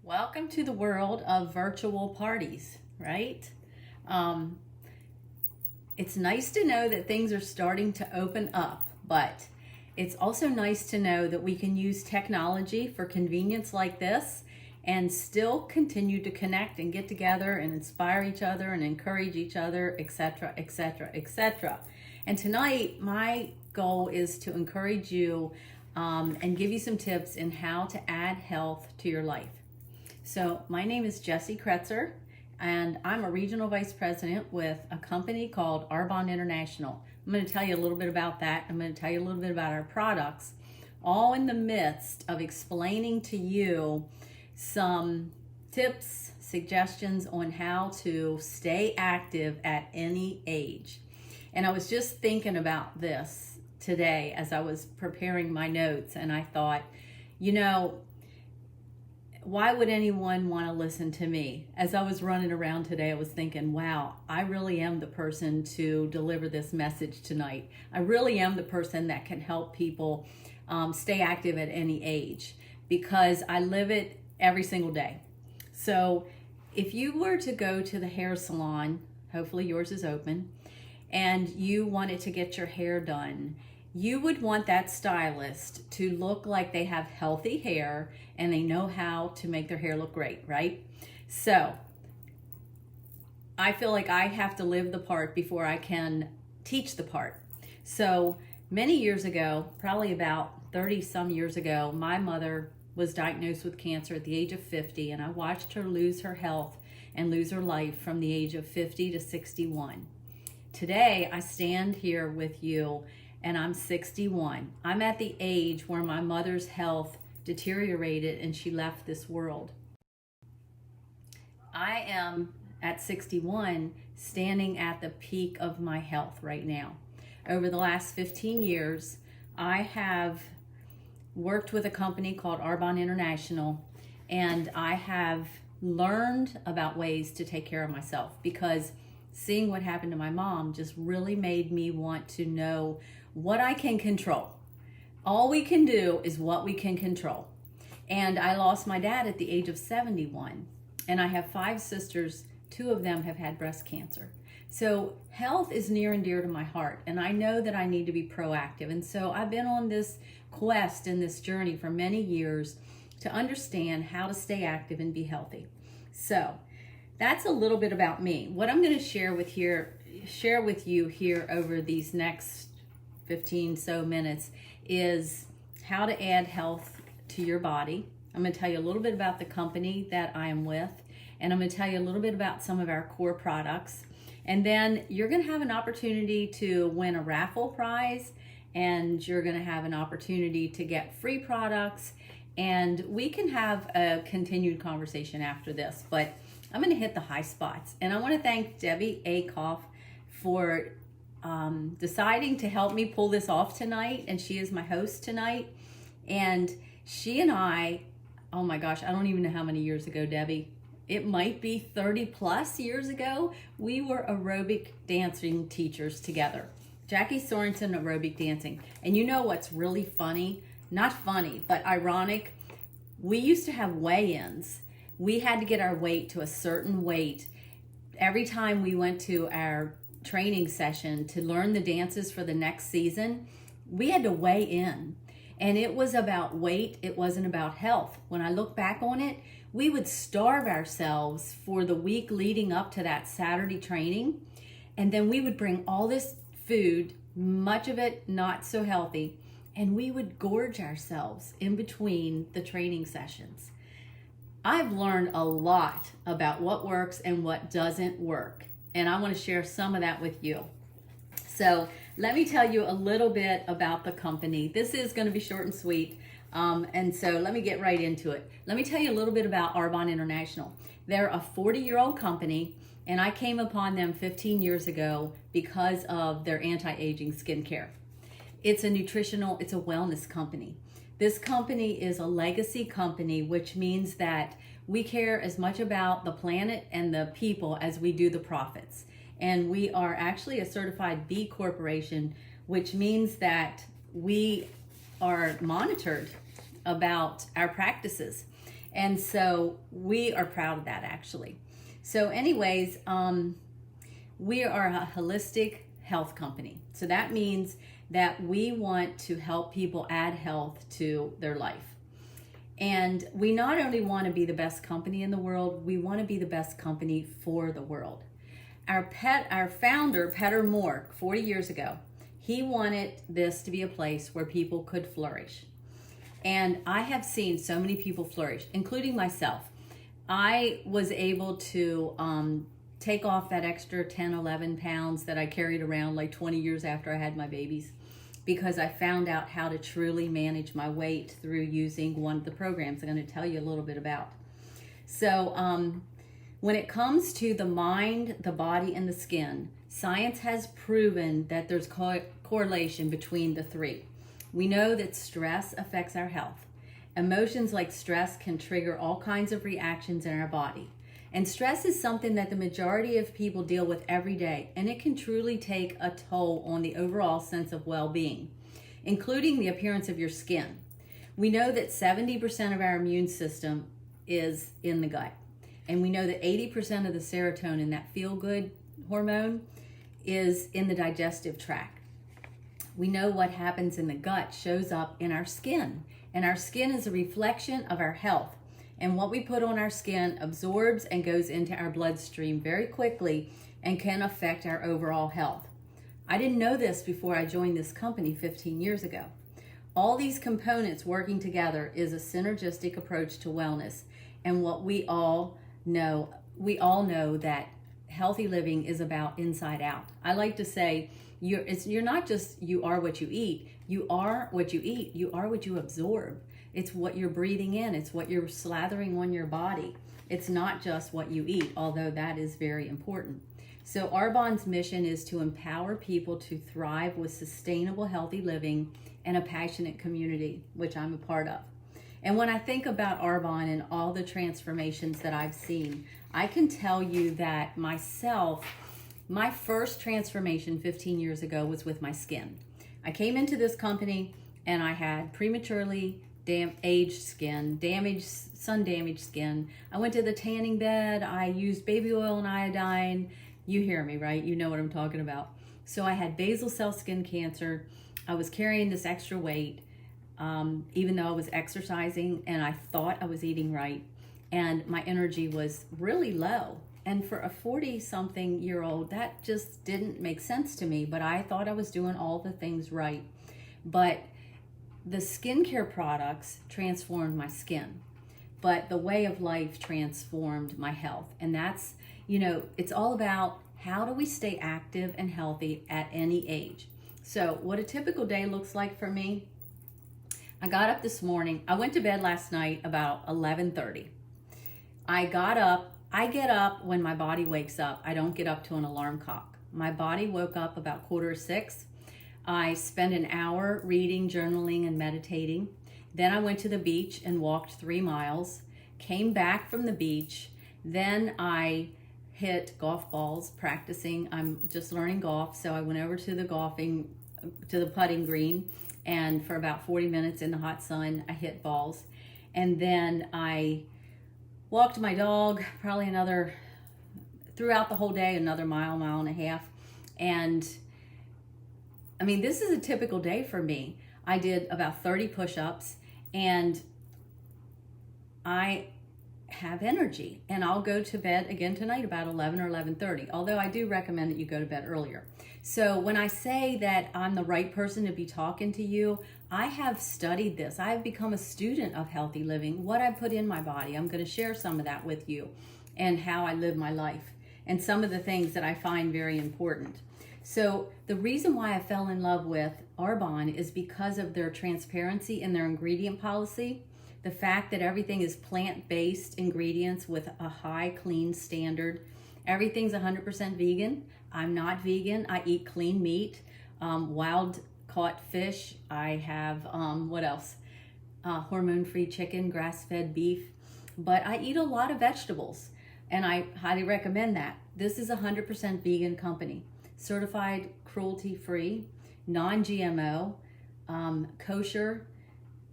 Welcome to the world of virtual parties, right? Um, it's nice to know that things are starting to open up, but it's also nice to know that we can use technology for convenience like this and still continue to connect and get together and inspire each other and encourage each other, etc., etc., etc. And tonight, my goal is to encourage you and give you some tips in how to add health to your life. So my name is Jessie Kretzer, and I'm a regional vice president with a company called Arbonne International. I'm going to tell you a little bit about that. I'm going to tell you a little bit about our products, all in the midst of explaining to you some tips, suggestions on how to stay active at any age. And I was just thinking about this today as I was preparing my notes, and I thought, why would anyone want to listen to me? As I was running around today, I was thinking, wow, I really am the person to deliver this message tonight. I really am the person that can help people stay active at any age because I live it every single day. So if you were to go to the hair salon, hopefully yours is open, and you wanted to get your hair done, you would want that stylist to look like they have healthy hair and they know how to make their hair look great, right? So I feel like I have to live the part before I can teach the part. So many years ago, probably about 30 some years ago, my mother was diagnosed with cancer at the age of 50, and I watched her lose her health and lose her life from the age of 50 to 61. Today, I stand here with you and I'm 61. I'm at the age where my mother's health deteriorated and she left this world. I am at 61 standing at the peak of my health right now. Over the last 15 years, I have worked with a company called Arbonne International, and I have learned about ways to take care of myself because seeing what happened to my mom just really made me want to know what I can control. All we can do is what we can control. And I lost my dad at the age of 71. And I have 5 sisters. 2 of them have had breast cancer. So health is near and dear to my heart. And I know that I need to be proactive. And so I've been on this quest and this journey for many years to understand how to stay active and be healthy. So that's a little bit about me. What I'm going to share with you here over these next 15 so minutes is how to add health to your body. I'm going to tell you a little bit about the company that I am with, and I'm going to tell you a little bit about some of our core products. And then you're going to have an opportunity to win a raffle prize, and you're going to have an opportunity to get free products, and we can have a continued conversation after this. But I'm going to hit the high spots, and I want to thank Debbie Akoff for deciding to help me pull this off tonight, and she is my host tonight. And she and I, oh my gosh, I don't even know how many years ago, Debbie, it might be 30 plus years ago, we were aerobic dancing teachers together. Jackie Sorensen aerobic dancing. And you know what's really funny? Not funny, but ironic. We used to have weigh-ins. We had to get our weight to a certain weight every time we went to our training session to learn the dances for the next season. We had to weigh in, and it was about weight. It wasn't about health. When I look back on it, we would starve ourselves for the week leading up to that Saturday training, and then we would bring all this food, much of it not so healthy, and we would gorge ourselves in between the training sessions. I've learned a lot about what works and what doesn't work, and I want to share some of that with you. So let me tell you a little bit about the company. This is going to be short and sweet, and so let me get right into it. Let me tell you a little bit about Arbonne International. They're a 40-year-old company, and I came upon them 15 years ago because of their anti-aging skincare. It's a wellness company. This company is a legacy company, which means that we care as much about the planet and the people as we do the profits. And we are actually a certified B Corporation, which means that we are monitored about our practices. And so we are proud of that, actually. So anyways, we are a holistic health company. So that means that we want to help people add health to their life. And we not only want to be the best company in the world, we want to be the best company for the world. Our founder, Peter Mork, 40 years ago, he wanted this to be a place where people could flourish. And I have seen so many people flourish, including myself. I was able to take off that extra 10, 11 pounds that I carried around like 20 years after I had my babies, because I found out how to truly manage my weight through using one of the programs I'm going to tell you a little bit about. So when it comes to the mind, the body, and the skin, science has proven that there's correlation between the three. We know that stress affects our health. Emotions like stress can trigger all kinds of reactions in our body. And stress is something that the majority of people deal with every day, and it can truly take a toll on the overall sense of well-being, including the appearance of your skin. We know that 70% of our immune system is in the gut. And we know that 80% of the serotonin, that feel-good hormone, is in the digestive tract. We know what happens in the gut shows up in our skin. And our skin is a reflection of our health. And what we put on our skin absorbs and goes into our bloodstream very quickly and can affect our overall health. I didn't know this before I joined this company 15 years ago. All these components working together is a synergistic approach to wellness. And what we all know that healthy living is about inside out. I like to say, you're not just you are what you eat. You are what you eat. You are what you absorb. It's what you're breathing in. It's what you're slathering on your body. It's not just what you eat, although that is very important. So Arbonne's mission is to empower people to thrive with sustainable, healthy living and a passionate community, which I'm a part of. And when I think about Arbonne and all the transformations that I've seen, I can tell you that myself, my first transformation 15 years ago was with my skin. I came into this company and I had prematurely aged skin, sun-damaged skin. I went to the tanning bed. I used baby oil and iodine. You hear me, right? You know what I'm talking about. So I had basal cell skin cancer. I was carrying this extra weight, even though I was exercising and I thought I was eating right. And my energy was really low. And for a 40-something-year-old, that just didn't make sense to me. But I thought I was doing all the things right. But the skincare products transformed my skin. But the way of life transformed my health. And that's, it's all about how do we stay active and healthy at any age. So what a typical day looks like for me, I got up this morning. I went to bed last night about 11:30. I get up when my body wakes up. I don't get up to an alarm clock. My body woke up about 5:45. I spent an hour reading, journaling, and meditating. Then I went to the beach and walked 3 miles, came back from the beach. Then I hit golf balls, practicing. I'm just learning golf, so I went over to the putting green, and for about 40 minutes in the hot sun, I hit balls. And then I walked my dog probably throughout the whole day, another mile and a half. And I mean, this is a typical day for me. I did about 30 push-ups and I have energy, and I'll go to bed again tonight about 11 or 11:30, although I do recommend that you go to bed earlier. So when I say that I'm the right person to be talking to you, I have studied this. I've become a student of healthy living, what I put in my body. I'm going to share some of that with you and how I live my life and some of the things that I find very important. So the reason why I fell in love with Arbonne is because of their transparency and their ingredient policy. The fact that everything is plant-based ingredients with a high clean standard. Everything's 100% vegan. I'm not vegan. I eat clean meat, wild caught fish. I have, what else? Hormone-free chicken, grass-fed beef. But I eat a lot of vegetables, and I highly recommend that. This is a 100% vegan company. Certified cruelty-free, non-GMO, kosher,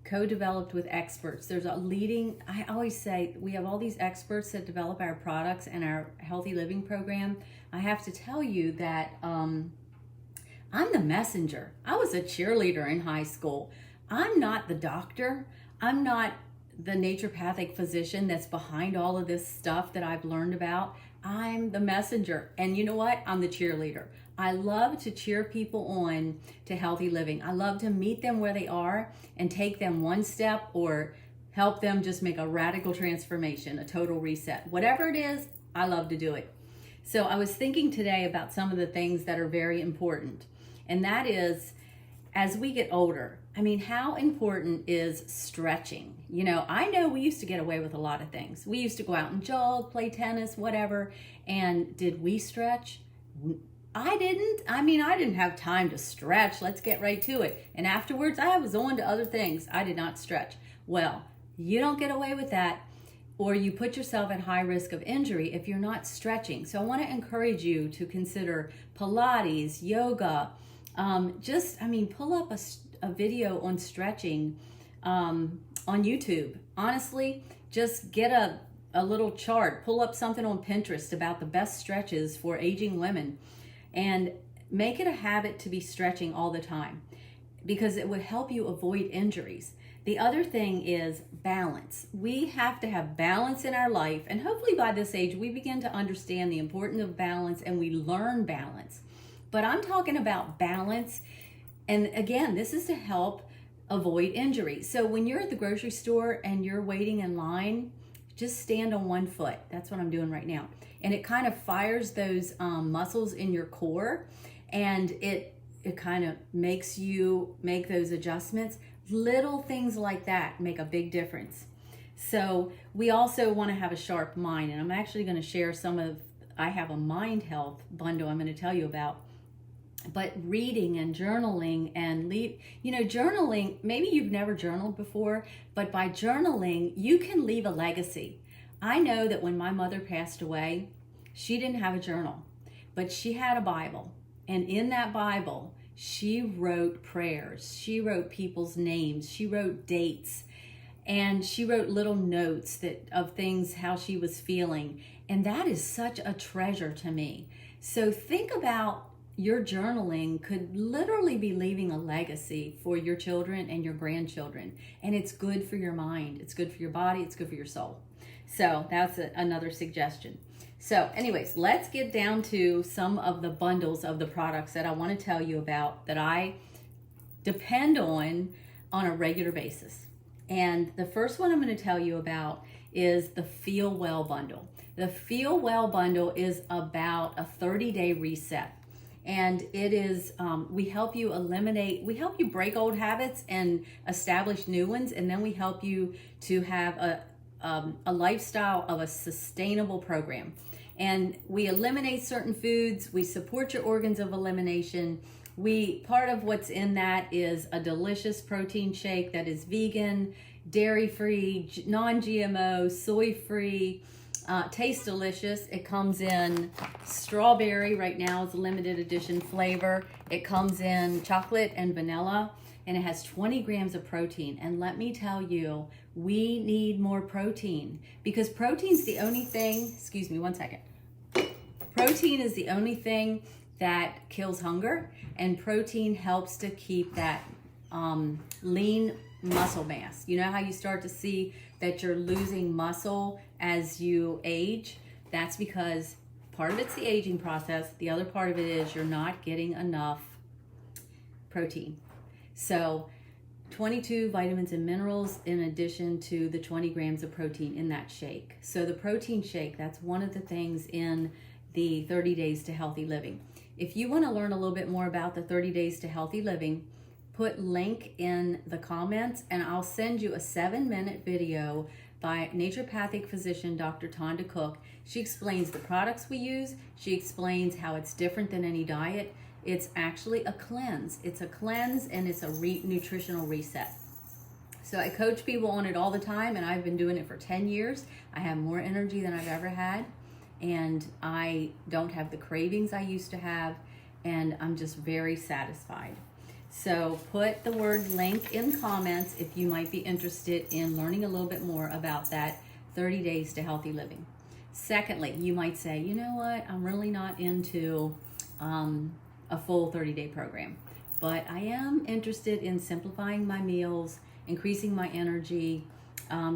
co-developed with experts. There's a leading, I always say, we have all these experts that develop our products and our healthy living program. I have to tell you that I'm the messenger. I was a cheerleader in high school. I'm not the doctor. I'm not the naturopathic physician that's behind all of this stuff that I've learned about. I'm the messenger. And you know what? I'm the cheerleader. I love to cheer people on to healthy living. I love to meet them where they are and take them one step or help them just make a radical transformation, a total reset. Whatever it is, I love to do it. So I was thinking today about some of the things that are very important. And that is, as we get older, I mean, how important is stretching? You know, I know we used to get away with a lot of things. We used to go out and jog, play tennis, whatever. And did we stretch? I didn't. I mean, I didn't have time to stretch. Let's get right to it. And afterwards, I was on to other things. I did not stretch. Well, you don't get away with that, or you put yourself at high risk of injury if you're not stretching. So I want to encourage you to consider Pilates, yoga. Pull up a video on stretching on YouTube. Honestly, just get a little chart. Pull up something on Pinterest about the best stretches for aging women. And make it a habit to be stretching all the time because it would help you avoid injuries. The other thing is balance. We have to have balance in our life, and hopefully by this age we begin to understand the importance of balance and we learn balance. But I'm talking about balance, and again, this is to help avoid injury. So when you're at the grocery store and you're waiting in line, just stand on one foot. That's what I'm doing right now. And it kind of fires those muscles in your core, and it kind of makes you make those adjustments. Little things like that make a big difference. So we also want to have a sharp mind, and I'm actually going to share I have a mind health bundle I'm going to tell you about. But reading and journaling and journaling, maybe you've never journaled before, but by journaling, you can leave a legacy. I know that when my mother passed away, she didn't have a journal, but she had a Bible. And in that Bible, she wrote prayers. She wrote people's names. She wrote dates. And she wrote little notes of things, how she was feeling. And that is such a treasure to me. So think about your journaling could literally be leaving a legacy for your children and your grandchildren. And it's good for your mind. It's good for your body. It's good for your soul. So that's another suggestion. So anyways, let's get down to some of the bundles of the products that I want to tell you about that I depend on a regular basis. And the first one I'm going to tell you about is the Feel Well bundle. The Feel Well bundle is about a 30-day reset. And it is, we help you break old habits and establish new ones. And then we help you to have a lifestyle of a sustainable program. And we eliminate certain foods. We support your organs of elimination. Part of what's in that is a delicious protein shake that is vegan, dairy-free, non-GMO, soy-free, tastes delicious. It comes in strawberry, right now it's a limited edition flavor. It comes in chocolate and vanilla, and it has 20 grams of protein. And let me tell you, we need more protein because protein's the only thing, excuse me one second. Protein is the only thing that kills hunger, and protein helps to keep that lean muscle mass. You know how you start to see that you're losing muscle as you age? That's because part of it's the aging process. The other part of it is you're not getting enough protein. So 22 vitamins and minerals in addition to the 20 grams of protein in that shake. So the protein shake, that's one of the things in the 30 Days to Healthy Living. If you want to learn a little bit more about the 30 Days to Healthy Living, put link in the comments and I'll send you a 7-minute video by naturopathic physician Dr. Tonda Cook. She explains the products we use. She explains how it's different than any diet. It's actually a cleanse. It's a cleanse and it's a nutritional reset. So I coach people on it all the time, and I've been doing it for 10 years. I have more energy than I've ever had, and I don't have the cravings I used to have, and I'm just very satisfied. So put the word link in comments if you might be interested in learning a little bit more about that 30 days to healthy living. Secondly, you might say, you know what, I'm really not into a full 30-day program, but I am interested in simplifying my meals, increasing my energy,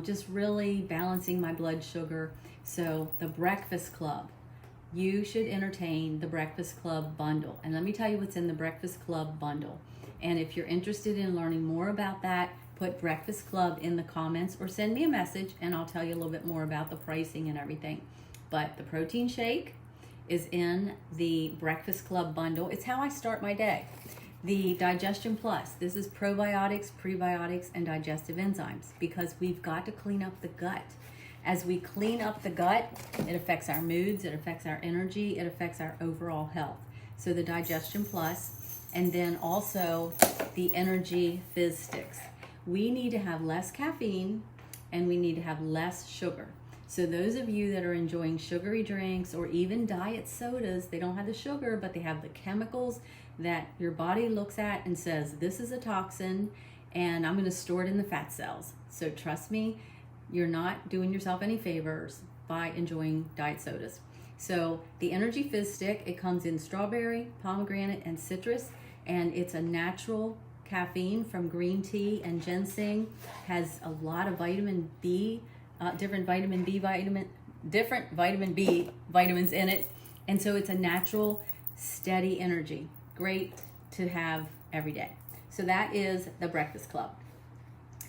just really balancing my blood sugar. So the Breakfast Club, you should entertain the Breakfast Club bundle. And let me tell you what's in the Breakfast Club bundle. And if you're interested in learning more about that, put Breakfast Club in the comments or send me a message and I'll tell you a little bit more about the pricing and everything. But the protein shake is in the Breakfast Club bundle. It's how I start my day. The Digestion Plus, this is probiotics, prebiotics, and digestive enzymes because we've got to clean up the gut. As we clean up the gut, it affects our moods, it affects our energy, it affects our overall health. So the Digestion Plus, and then also the Energy Fizz Sticks. We need to have less caffeine and we need to have less sugar. So those of you that are enjoying sugary drinks or even diet sodas, they don't have the sugar, but they have the chemicals that your body looks at and says, this is a toxin and I'm going to store it in the fat cells. So trust me, you're not doing yourself any favors by enjoying diet sodas. So the Energy Fizz Stick, it comes in strawberry, pomegranate, and citrus, and it's a natural caffeine from green tea and ginseng, has a lot of vitamin B, different vitamin B vitamins in it. And so it's a natural, steady energy. Great to have every day. So that is the Breakfast Club.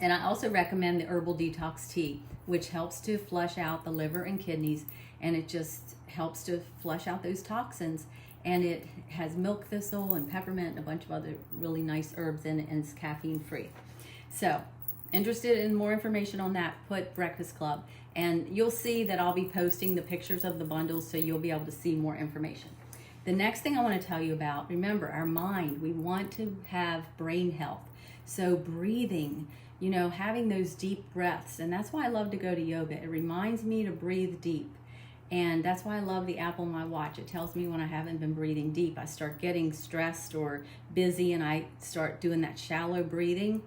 And I also recommend the Herbal Detox Tea, which helps to flush out the liver and kidneys, and it just helps to flush out those toxins. And it has milk thistle and peppermint and a bunch of other really nice herbs in it, and it's caffeine free. So interested in more information on that, put Breakfast Club, and you'll see that I'll be posting the pictures of the bundles so you'll be able to see more information. The next thing I want to tell you about, remember our mind, we want to have brain health. So breathing, you know, having those deep breaths, and that's why I love to go to yoga. It reminds me to breathe deep. And that's why I love the app on my watch. It tells me when I haven't been breathing deep. I start getting stressed or busy and I start doing that shallow breathing.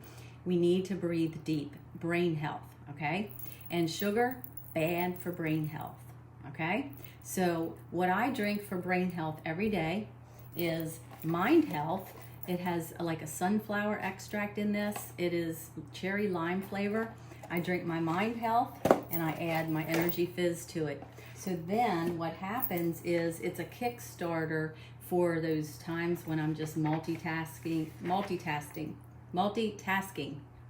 We need to breathe deep. Brain health, okay? And sugar, bad for brain health, okay? So what I drink for brain health every day is Mind Health. It has like a sunflower extract in this. It is cherry lime flavor. I drink my Mind Health and I add my Energy Fizz to it. So then what happens is it's a Kickstarter for those times when I'm just multitasking.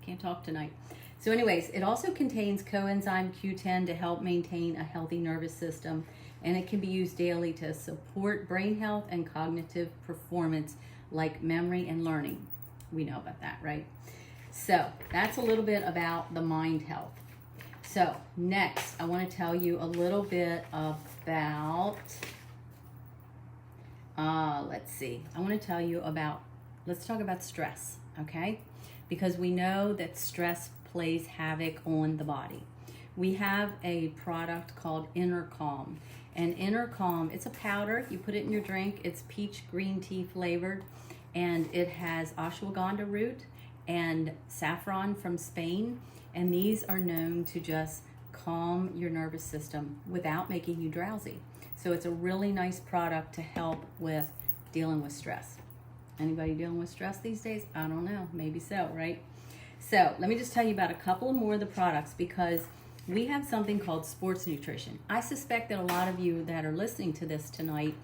Can't talk tonight. So anyways, it also contains coenzyme Q10 to help maintain a healthy nervous system, and it can be used daily to support brain health and cognitive performance like memory and learning. We know about that, right? So that's a little bit about the Mind Health. So next, I want to tell you a little bit about, let's talk about stress, okay? Because we know that stress plays havoc on the body. We have a product called Inner Calm. And Inner Calm, it's a powder. You put it in your drink. It's peach green tea flavored. And it has ashwagandha root and saffron from Spain. And these are known to just calm your nervous system without making you drowsy. So it's a really nice product to help with dealing with stress. Anybody dealing with stress these days? I don't know, maybe so, right? So let me just tell you about a couple more of the products because we have something called sports nutrition. I suspect that a lot of you that are listening to this tonight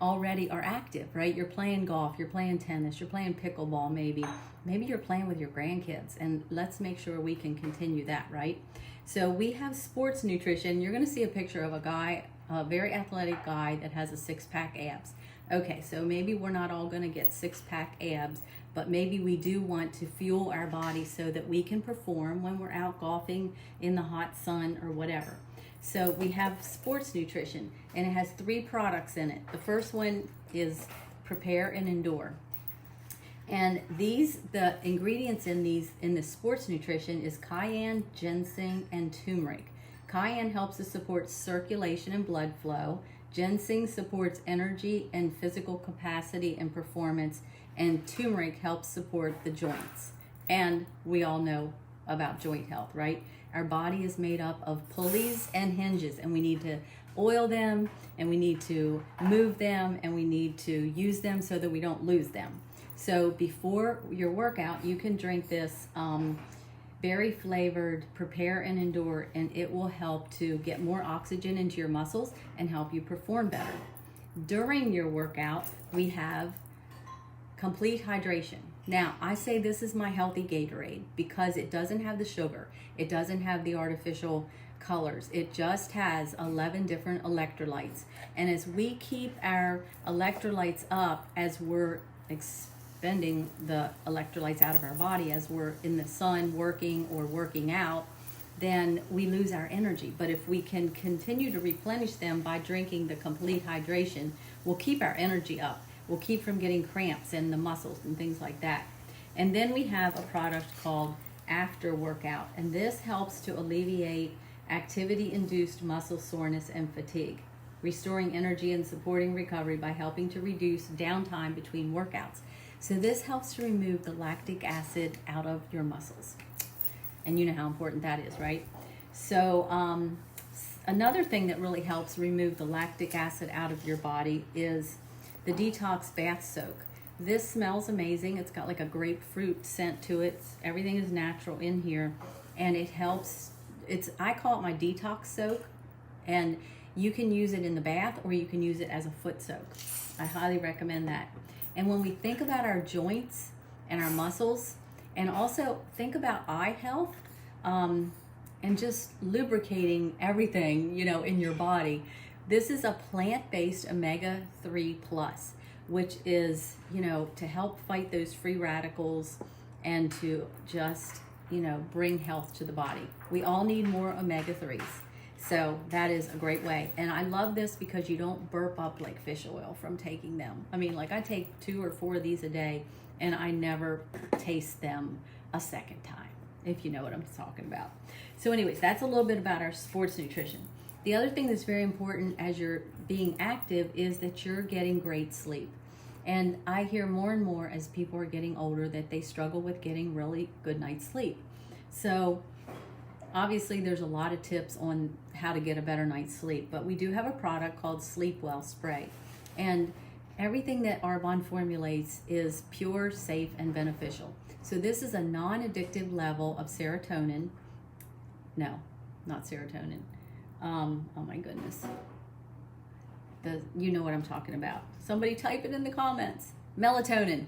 already are active, right? You're playing golf, you're playing tennis, you're playing pickleball maybe. Maybe you're playing with your grandkids, and let's make sure we can continue that, right? So we have sports nutrition. You're gonna see a picture of a guy, a very athletic guy that has a six-pack abs. Okay, so maybe we're not all gonna get six-pack abs, but maybe we do want to fuel our body so that we can perform when we're out golfing in the hot sun or whatever. So we have sports nutrition, and it has 3 products in it. The first one is Prepare and Endure. And the ingredients in this sports nutrition is cayenne, ginseng, and turmeric. Cayenne helps to support circulation and blood flow. Ginseng supports energy and physical capacity and performance. and turmeric helps support the joints. And we all know about joint health, right? Our body is made up of pulleys and hinges, and we need to oil them, and we need to move them, and we need to use them so that we don't lose them. So before your workout, you can drink this berry flavored Prepare and Endure, and it will help to get more oxygen into your muscles and help you perform better. During your workout, we have complete hydration. Now, I say this is my healthy Gatorade because it doesn't have the sugar. It doesn't have the artificial colors. It just has 11 different electrolytes. And as we keep our electrolytes up, as we're expending the electrolytes out of our body, as we're in the sun working or working out, then we lose our energy. But if we can continue to replenish them by drinking the complete hydration, we'll keep our energy up. We'll keep from getting cramps in the muscles and things like that. And then we have a product called After Workout, and this helps to alleviate activity-induced muscle soreness and fatigue, restoring energy and supporting recovery by helping to reduce downtime between workouts. So this helps to remove the lactic acid out of your muscles. And you know how important that is, right? So another thing that really helps remove the lactic acid out of your body is the Detox Bath Soak. This smells amazing. It's got like a grapefruit scent to it. Everything is natural in here, and it helps. I call it my detox soak, and you can use it in the bath or you can use it as a foot soak. I highly recommend that. And when we think about our joints and our muscles, and also think about eye health, and just lubricating everything, in your body, this is a plant-based omega-3 plus, which is, to help fight those free radicals and to just, bring health to the body. We all need more omega-3s. So that is a great way. And I love this because you don't burp up like fish oil from taking them. I mean, like I take 2 or 4 of these a day and I never taste them a second time, if you know what I'm talking about. So anyways, that's a little bit about our sports nutrition. The other thing that's very important as you're being active is that you're getting great sleep. And I hear more and more as people are getting older that they struggle with getting really good night's sleep. So obviously there's a lot of tips on how to get a better night's sleep, but we do have a product called Sleep Well Spray. And everything that Arbonne formulates is pure, safe, and beneficial. So this is a non-addictive level of serotonin. No, not serotonin. Oh my goodness. You know what I'm talking about. Somebody type it in the comments. Melatonin.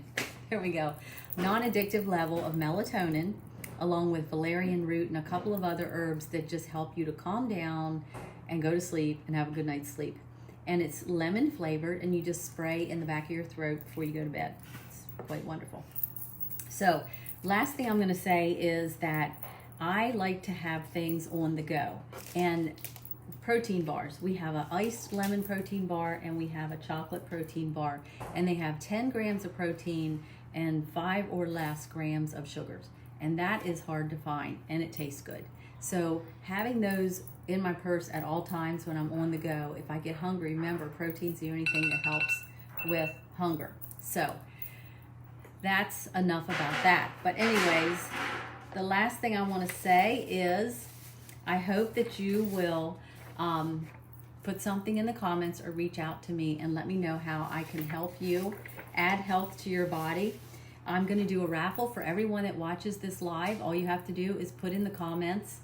Here we go. Non-addictive level of melatonin, along with valerian root and a couple of other herbs that just help you to calm down and go to sleep and have a good night's sleep. And it's lemon flavored, and you just spray in the back of your throat before you go to bed. It's quite wonderful. So last thing I'm going to say is that I like to have things on the go. And protein bars. We have an iced lemon protein bar and we have a chocolate protein bar. And they have 10 grams of protein and 5 or less grams of sugars. And that is hard to find, and it tastes good. So having those in my purse at all times when I'm on the go, if I get hungry, remember, protein's the only thing that helps with hunger. So that's enough about that. But anyways, the last thing I want to say is I hope that you will put something in the comments or reach out to me and let me know how I can help you add health to your body. I'm going to do a raffle for everyone that watches this live. All you have to do is put in the comments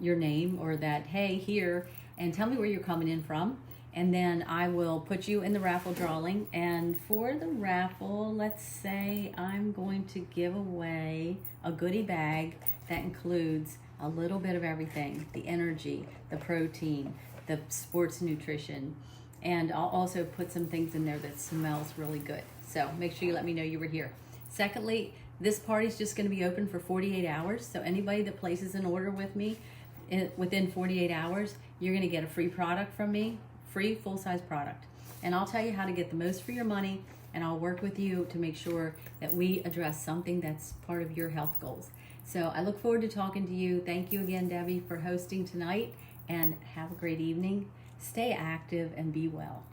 your name or that, hey, here, and tell me where you're coming in from. And then I will put you in the raffle drawing. And for the raffle, let's say I'm going to give away a goodie bag that includes a little bit of everything: the energy, the protein, the sports nutrition, and I'll also put some things in there that smells really good. So make sure you let me know you were here. Secondly, this party's just going to be open for 48 hours. So anybody that places an order with me within 48 hours, you're going to get a free product from me, free full-size product. And I'll tell you how to get the most for your money, and I'll work with you to make sure that we address something that's part of your health goals. So I look forward to talking to you. Thank you again, Debbie, for hosting tonight, and have a great evening. Stay active and be well.